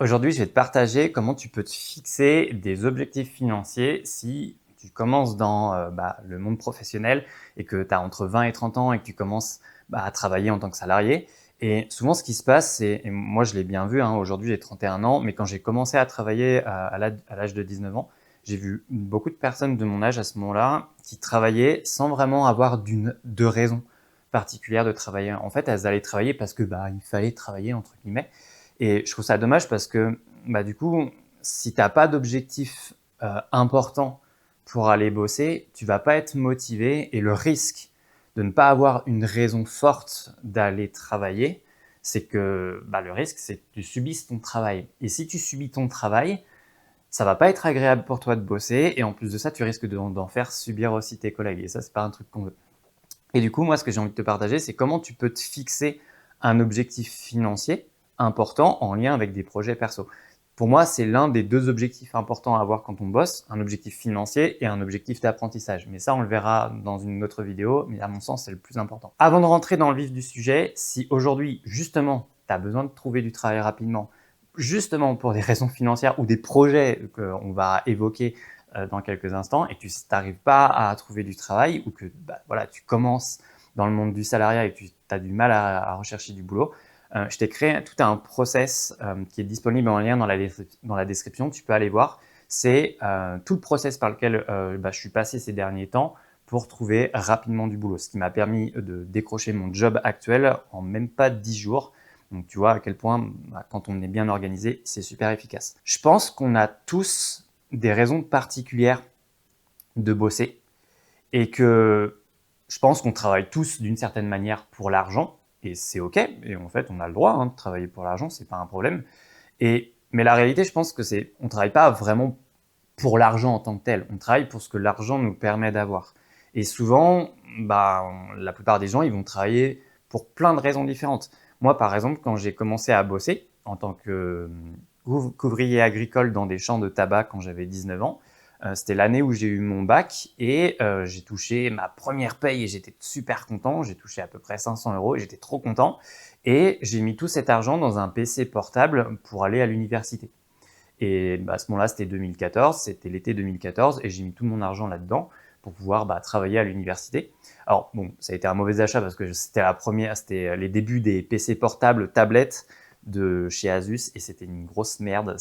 Aujourd'hui, je vais te partager comment tu peux te fixer des objectifs financiers si tu commences dans le monde professionnel et que tu as entre 20 et 30 ans et que tu commences à travailler en tant que salarié. Et souvent, ce qui se passe, et moi je l'ai bien vu, aujourd'hui j'ai 31 ans, mais quand j'ai commencé à travailler à l'âge de 19 ans, j'ai vu beaucoup de personnes de mon âge à ce moment-là qui travaillaient sans vraiment avoir de raison particulière de travailler. En fait, elles allaient travailler parce que il fallait travailler, entre guillemets. Et je trouve ça dommage parce que du coup, si tu n'as pas d'objectif important pour aller bosser, tu vas pas être motivé et le risque de ne pas avoir une raison forte d'aller travailler, c'est que le risque, c'est que tu subisses ton travail. Et si tu subis ton travail, ça va pas être agréable pour toi de bosser et en plus de ça, tu risques d'en faire subir aussi tes collègues. Et ça, c'est pas un truc qu'on veut. Et du coup, moi, ce que j'ai envie de te partager, c'est comment tu peux te fixer un objectif financier important en lien avec des projets perso. Pour moi, c'est l'un des deux objectifs importants à avoir quand on bosse, un objectif financier et un objectif d'apprentissage. Mais ça, on le verra dans une autre vidéo, mais à mon sens, c'est le plus important. Avant de rentrer dans le vif du sujet, si aujourd'hui, justement, tu as besoin de trouver du travail rapidement, justement pour des raisons financières ou des projets qu'on va évoquer dans quelques instants et que tu n'arrives pas à trouver du travail ou que tu commences dans le monde du salariat et que tu as du mal à rechercher du boulot, je t'ai créé tout un process qui est disponible en lien dans la description. Tu peux aller voir. C'est tout le process par lequel je suis passé ces derniers temps pour trouver rapidement du boulot, ce qui m'a permis de décrocher mon job actuel en même pas 10 jours. Donc tu vois à quel point, quand on est bien organisé, c'est super efficace. Je pense qu'on a tous des raisons particulières de bosser et que je pense qu'on travaille tous d'une certaine manière pour l'argent et c'est ok. Et en fait, on a le droit de travailler pour l'argent, c'est pas un problème. Mais la réalité, je pense que on travaille pas vraiment pour l'argent en tant que tel. On travaille pour ce que l'argent nous permet d'avoir. Et souvent, la plupart des gens, ils vont travailler pour plein de raisons différentes. Moi, par exemple, quand j'ai commencé à bosser en tant qu'ouvrier agricole dans des champs de tabac quand j'avais 19 ans, c'était l'année où j'ai eu mon bac et j'ai touché ma première paye et j'étais super content. J'ai touché à peu près 500 € et j'étais trop content. Et j'ai mis tout cet argent dans un PC portable pour aller à l'université. Et à ce moment-là, c'était 2014, c'était l'été 2014, et j'ai mis tout mon argent là-dedans pour pouvoir travailler à l'université. Alors bon, ça a été un mauvais achat parce que c'était les débuts des PC portables, tablettes de chez Asus, et c'était une grosse merde.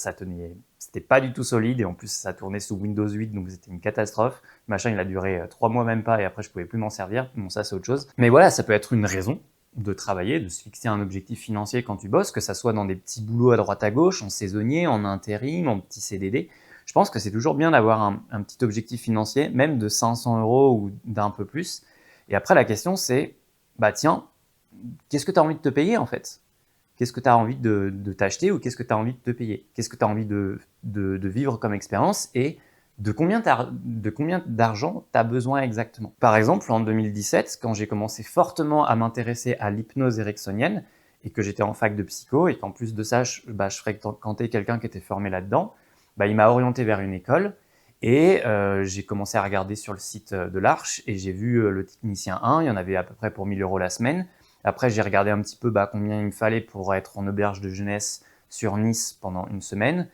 C'était pas du tout solide, et en plus ça tournait sous Windows 8, donc c'était une catastrophe. Le machin, il a duré 3 mois même pas, et après je pouvais plus m'en servir. Bon, ça c'est autre chose. Mais voilà, ça peut être une raison de travailler, de se fixer un objectif financier quand tu bosses, que ça soit dans des petits boulots à droite à gauche, en saisonnier, en intérim, en petit CDD. Je pense que c'est toujours bien d'avoir un petit objectif financier, même de 500 € ou d'un peu plus. Et après, la question c'est, tiens, qu'est-ce que tu as envie de te payer en fait? Qu'est-ce que tu as envie de t'acheter ou qu'est-ce que tu as envie de te payer? Qu'est-ce que tu as envie de vivre comme expérience et de combien d'argent tu as besoin exactement? Par exemple, en 2017, quand j'ai commencé fortement à m'intéresser à l'hypnose ericksonienne et que j'étais en fac de psycho et qu'en plus de ça, je fréquentais quelqu'un qui était formé là-dedans, il m'a orienté vers une école et j'ai commencé à regarder sur le site de l'Arche et j'ai vu le technicien 1, il y en avait à peu près pour 1000 € la semaine. Après, j'ai regardé un petit peu combien il me fallait pour être en auberge de jeunesse sur Nice pendant une semaine,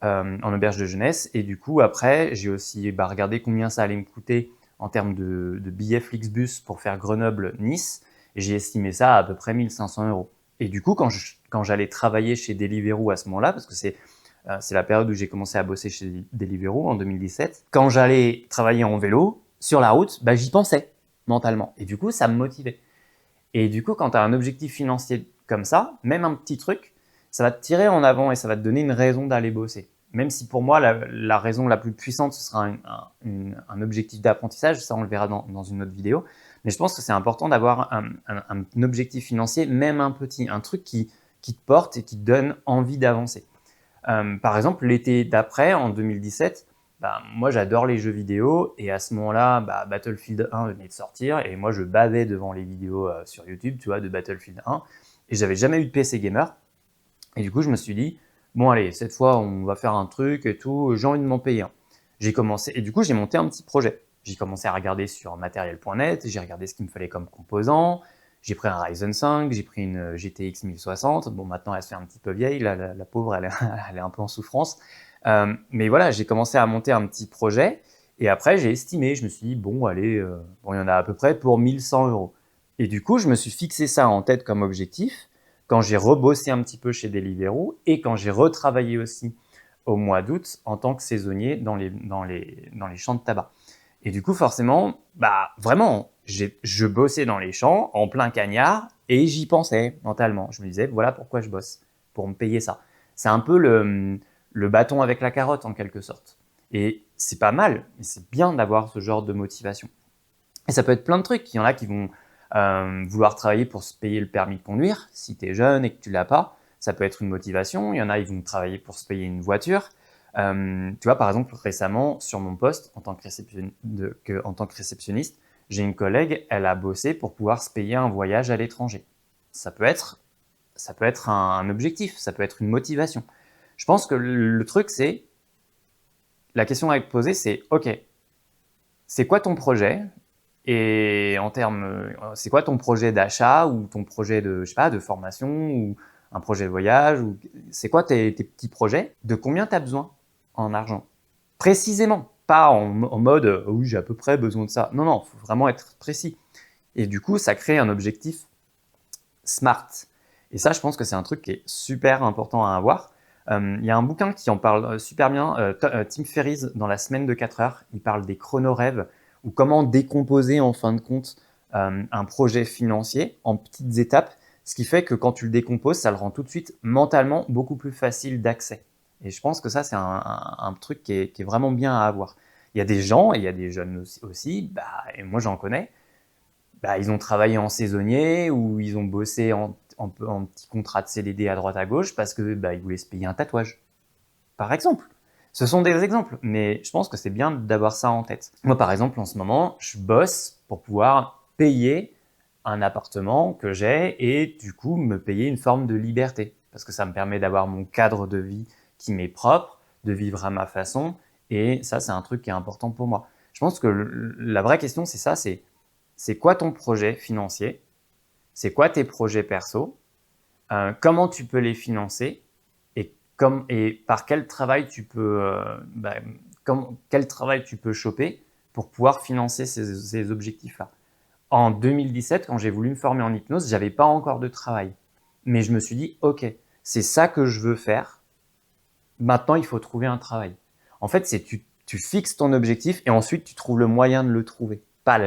en auberge de jeunesse. Et du coup, après, j'ai aussi regardé combien ça allait me coûter en termes de billets Flixbus pour faire Grenoble-Nice. Et j'ai estimé ça à peu près 1500 €. Et du coup, quand j'allais travailler chez Deliveroo à ce moment-là, parce que c'est la période où j'ai commencé à bosser chez Deliveroo en 2017, quand j'allais travailler en vélo, sur la route, j'y pensais mentalement. Et du coup, ça me motivait. Et du coup, quand tu as un objectif financier comme ça, même un petit truc, ça va te tirer en avant et ça va te donner une raison d'aller bosser. Même si pour moi, la raison la plus puissante, ce sera un objectif d'apprentissage, ça on le verra dans une autre vidéo. Mais je pense que c'est important d'avoir un objectif financier, même un petit, un truc qui te porte et qui te donne envie d'avancer. Par exemple, l'été d'après, en 2017, moi j'adore les jeux vidéo et à ce moment-là, Battlefield 1 venait de sortir et moi je bavais devant les vidéos sur YouTube, tu vois, de Battlefield 1 et j'avais jamais eu de PC gamer et du coup je me suis dit, bon allez, cette fois on va faire un truc et tout, j'ai envie de m'en payer un. J'ai commencé et du coup j'ai monté un petit projet. J'ai commencé à regarder sur matériel.net, j'ai regardé ce qu'il me fallait comme composants, J'ai pris un Ryzen 5, j'ai pris une GTX 1060. Bon, maintenant, elle se fait un petit peu vieille. La pauvre, elle est un peu en souffrance. Mais voilà, j'ai commencé à monter un petit projet. Et après, j'ai estimé. Je me suis dit, bon, allez, bon, il y en a à peu près pour 1 100 euros. Et du coup, je me suis fixé ça en tête comme objectif quand j'ai rebossé un petit peu chez Deliveroo et quand j'ai retravaillé aussi au mois d'août en tant que saisonnier dans les champs de tabac. Et du coup, forcément, bah vraiment, je bossais dans les champs en plein cagnard et j'y pensais mentalement. Je me disais, voilà pourquoi je bosse, pour me payer ça. C'est un peu le bâton avec la carotte en quelque sorte. Et c'est pas mal, mais c'est bien d'avoir ce genre de motivation. Et ça peut être plein de trucs. Il y en a qui vont vouloir travailler pour se payer le permis de conduire. Si tu es jeune et que tu l'as pas, ça peut être une motivation. Il y en a, ils vont travailler pour se payer une voiture. Tu vois, par exemple, récemment, sur mon poste, en tant que réceptionniste, j'ai une collègue, elle a bossé pour pouvoir se payer un voyage à l'étranger. Ça peut être, ça peut être un objectif, ça peut être une motivation. Je pense que le truc, c'est, la question à te poser, c'est, OK, c'est quoi ton projet? Et en termes, c'est quoi ton projet d'achat ou ton projet de, je sais pas, de formation ou un projet de voyage ou c'est quoi tes petits projets? De combien tu as besoin en argent? Précisément, pas en mode oui, j'ai à peu près besoin de ça. Non, non, il faut vraiment être précis. Et du coup, ça crée un objectif SMART. Et ça, je pense que c'est un truc qui est super important à avoir. Il y a un bouquin qui en parle super bien, Tim Ferriss, dans La semaine de 4 heures, il parle des chronorêves ou comment décomposer en fin de compte un projet financier en petites étapes, ce qui fait que quand tu le décomposes, ça le rend tout de suite mentalement beaucoup plus facile d'accès. Et je pense que ça, c'est un truc qui est vraiment bien à avoir. Il y a des gens, et il y a des jeunes aussi, bah, et moi j'en connais, bah, ils ont travaillé en saisonnier ou ils ont bossé en petit contrat de CDD à droite à gauche parce que bah, ils voulaient se payer un tatouage, par exemple. Ce sont des exemples, mais je pense que c'est bien d'avoir ça en tête. Moi, par exemple, en ce moment, je bosse pour pouvoir payer un appartement que j'ai et du coup me payer une forme de liberté parce que ça me permet d'avoir mon cadre de vie qui m'est propre, de vivre à ma façon et ça, c'est un truc qui est important pour moi. Je pense que la vraie question, c'est ça, c'est quoi ton projet financier? C'est quoi tes projets perso? Comment tu peux les financer? Et par quel travail tu peux, quel travail tu peux choper pour pouvoir financer ces objectifs-là? En 2017, quand j'ai voulu me former en hypnose, j'avais pas encore de travail. Mais je me suis dit, OK, c'est ça que je veux faire. Maintenant, il faut trouver un travail. En fait, c'est tu fixes ton objectif et ensuite tu trouves le moyen de le trouver. Pas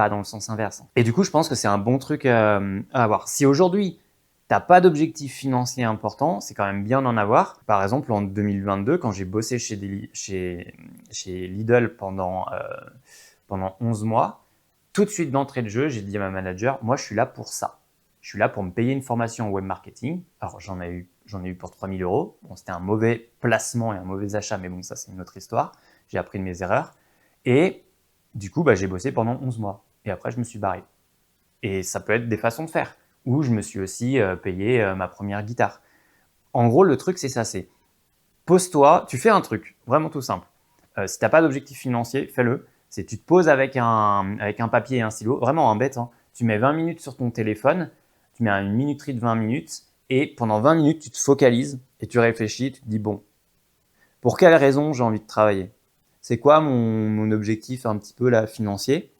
dans le sens inverse. Et du coup, je pense que c'est un bon truc à avoir. Si aujourd'hui, t'as pas d'objectif financier important, c'est quand même bien d'en avoir. Par exemple, en 2022, quand j'ai bossé chez Lidl pendant 11 mois, tout de suite d'entrée de jeu, j'ai dit à ma manager, moi, je suis là pour ça. Je suis là pour me payer une formation en web marketing. Alors, j'en ai eu pour 3 000 euros. Bon, c'était un mauvais placement et un mauvais achat, mais bon, ça, c'est une autre histoire. J'ai appris de mes erreurs. Et du coup, bah, j'ai bossé pendant 11 mois. Et après, je me suis barré. Et ça peut être des façons de faire. Ou je me suis aussi payé ma première guitare. En gros, le truc, c'est ça, c'est pose-toi, tu fais un truc, vraiment tout simple. Si tu n'as pas d'objectif financier, fais-le. C'est tu te poses avec un papier et un stylo, vraiment un bête, hein. Tu mets 20 minutes sur ton téléphone, tu mets une minuterie de 20 minutes, et pendant 20 minutes, tu te focalises et tu réfléchis, tu te dis, bon, pour quelle raison j'ai envie de travailler? C'est quoi mon objectif un petit peu là financier?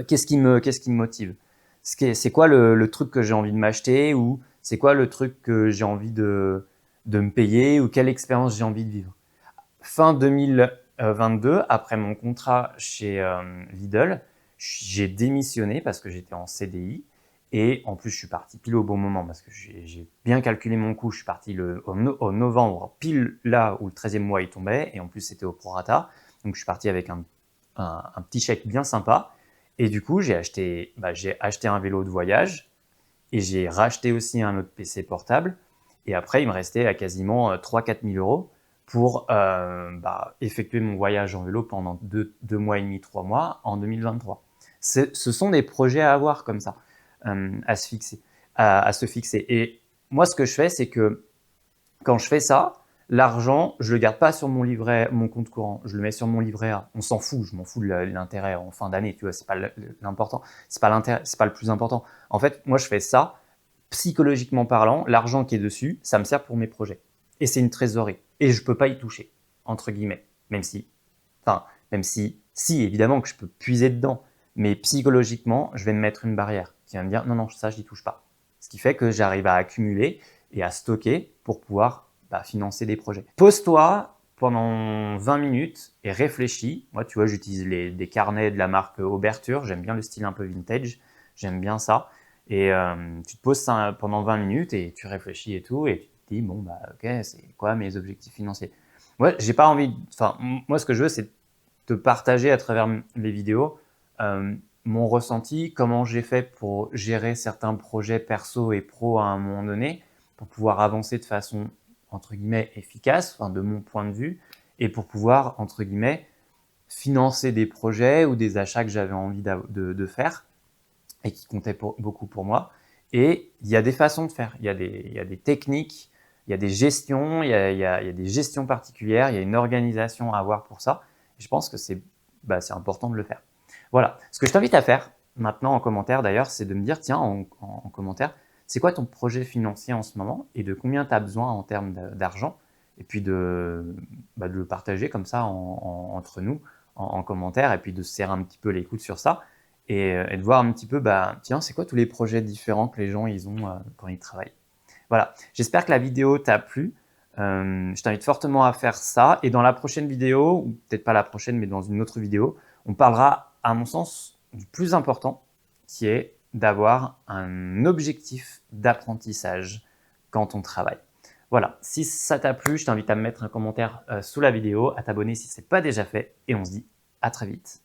Qu'est-ce qui me motive? C'est quoi le truc que j'ai envie de m'acheter ou c'est quoi le truc que j'ai envie de me payer ou quelle expérience j'ai envie de vivre? Fin 2022, après mon contrat chez Lidl, j'ai démissionné parce que j'étais en CDI et en plus je suis parti pile au bon moment parce que j'ai bien calculé mon coût. Je suis parti au novembre, pile là où le 13e mois il tombait et en plus c'était au prorata. Donc je suis parti avec un petit chèque bien sympa et du coup j'ai acheté un vélo de voyage et j'ai racheté aussi un autre PC portable. Et après, il me restait à quasiment 3 000 à 4 000 euros pour effectuer mon voyage en vélo pendant 2 mois et demi, 3 mois en 2023. Ce sont des projets à avoir comme ça, à se fixer. Et moi, ce que je fais, c'est que quand je fais ça, L'argent, je le garde pas sur mon compte courant, je le mets sur mon livret A. On s'en fout, je m'en fous de l'intérêt en fin d'année, tu vois, c'est pas l'important, c'est pas l'intérêt, c'est pas le plus important. En fait, moi, je fais ça, psychologiquement parlant, l'argent qui est dessus, ça me sert pour mes projets. Et c'est une trésorerie. Et je peux pas y toucher, entre guillemets, même si évidemment que je peux puiser dedans, mais psychologiquement, je vais me mettre une barrière qui va me dire non, non, ça, je n'y touche pas. Ce qui fait que j'arrive à accumuler et à stocker pour pouvoir financer des projets. Pose-toi pendant 20 minutes et réfléchis. Moi, tu vois, j'utilise des carnets de la marque Auberture. J'aime bien le style un peu vintage. J'aime bien ça. Et tu te poses ça pendant 20 minutes et tu réfléchis et tout. Et tu te dis, bon, ok, c'est quoi mes objectifs financiers? Moi, j'ai pas envie. Enfin, moi, ce que je veux, c'est te partager à travers les vidéos mon ressenti, comment j'ai fait pour gérer certains projets perso et pro à un moment donné, pour pouvoir avancer de façon entre guillemets efficace, de mon point de vue, et pour pouvoir entre guillemets financer des projets ou des achats que j'avais envie de faire et qui comptaient beaucoup pour moi. Et il y a des façons de faire, il y a des techniques, il y a des gestions, il y a des gestions particulières, il y a une organisation à avoir pour ça. Et je pense que c'est important de le faire. Voilà. Ce que je t'invite à faire maintenant en commentaire d'ailleurs, c'est de me dire, tiens, en commentaire, c'est quoi ton projet financier en ce moment et de combien tu as besoin en termes d'argent, et puis de le partager comme ça entre nous en commentaire, et puis de se serrer un petit peu les coudes sur ça et de voir un petit peu, tiens, c'est quoi tous les projets différents que les gens ils ont quand ils travaillent. Voilà, j'espère que la vidéo t'a plu. Je t'invite fortement à faire ça. Et dans la prochaine vidéo, ou peut-être pas la prochaine, mais dans une autre vidéo, on parlera, à mon sens, du plus important, qui est d'avoir un objectif d'apprentissage quand on travaille. Voilà, si ça t'a plu, je t'invite à me mettre un commentaire sous la vidéo, à t'abonner si ce n'est pas déjà fait, et on se dit à très vite.